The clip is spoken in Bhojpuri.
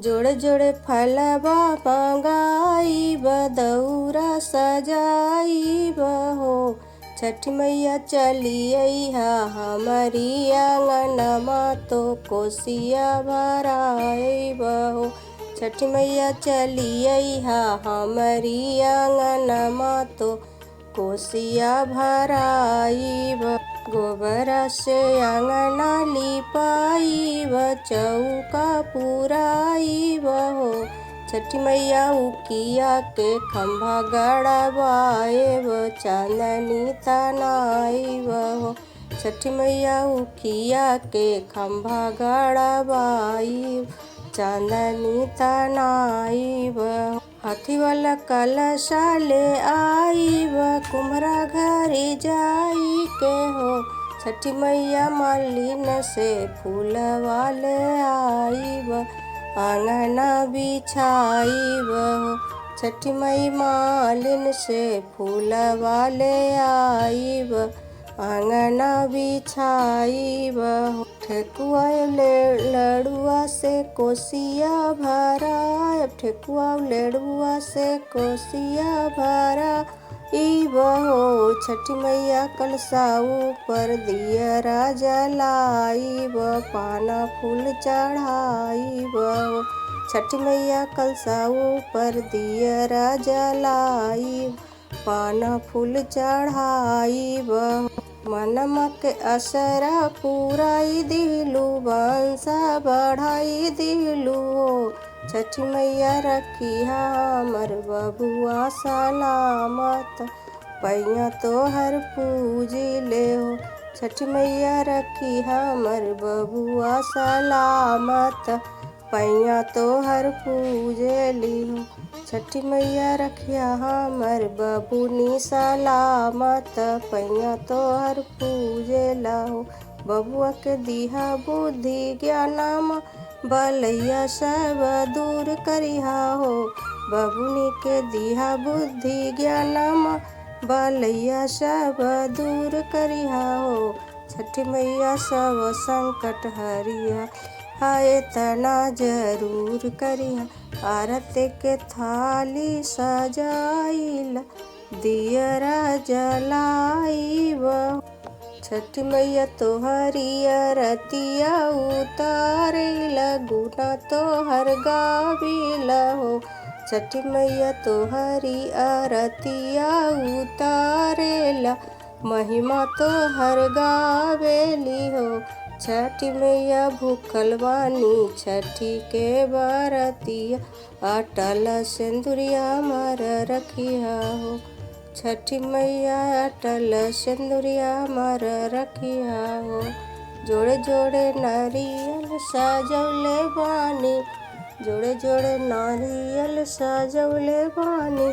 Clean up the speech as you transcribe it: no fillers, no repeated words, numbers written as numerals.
जोड़े जोड़े फलबा मंगाईब दौरा सजाईब हो। छठी मैया चली अइहा हमारी आंगनमा तो कोसिया भराईब हो। छठी मैया चली अइहा हमारी आंगनमा तो कोसिया भराईब। गोबरा से आंगना लिपाईब चौका पुराईब हो। छठी मैया उकिया के खम्भा गड़वाएब चांदनी तनाईब हो। छठी मैया उकिया के खम्भा गड़वाईब चांदनी तनाईब। हाथी वाला कलशा ले आईब कुम्हरा घरे जाई के हो। छठी मैया मालिन से फूलवा ले आईब आंगना बिछाईब हो। छठी मई मालिन से फूलवा ले आईब आंगना बिछाईब हो। ठेकुआ लड़ुआ से कोसिया भराईब ठेकुआ लड़ुआ से कोसिया भराईब हो। छठी मैया कलशा ऊपर दियरा जलाईब पाना फूल चढ़ाईब हो। छठी मैया कलशा ऊपर दियरा जलाईब पाना फूल चढ़ाईब। मनमा के असरा पुराई दिलू बंसा बढ़ाई दिलू हो। छठी मैया रखिया हमर बबुआ सलामत पैया तोहर पूजी ले हो। छठी मैया रखिया हमर बबुआ सलामत पैया तोहर पूजे ली हो। छठी मैया रखिया हमर बबुनी सलामत पैया तोहर पूजे लाहो। बबुआ के दिहा बुद्धि ज्ञानमा बलैया सब दूर करिहा हो। बबुनी के दिहा बुद्धि ज्ञानमा बलैया सब दूर करिहा हो। छठी मैया सब संकट हरिहा हाय तना जरूर करिहा। आरती के थाली सजाइला दियरा जलाईब। छठी मैया तोहरी आरतिया उतारेला गुना तोहर गाविला हो। छठी मैया तोहरी आरतिया उतारेला महिमा तोहर गावेली हो। छठी मैया भूखल बानी छठी के बरतिया अटल सिंदूरिया मर रखिया हो। छठी मैया अटल सिंदूरिया मर रखिया हो। जोड़े जोड़े नारियल सजौले बानी जोड़े जोड़े नारियल सजौले बानी।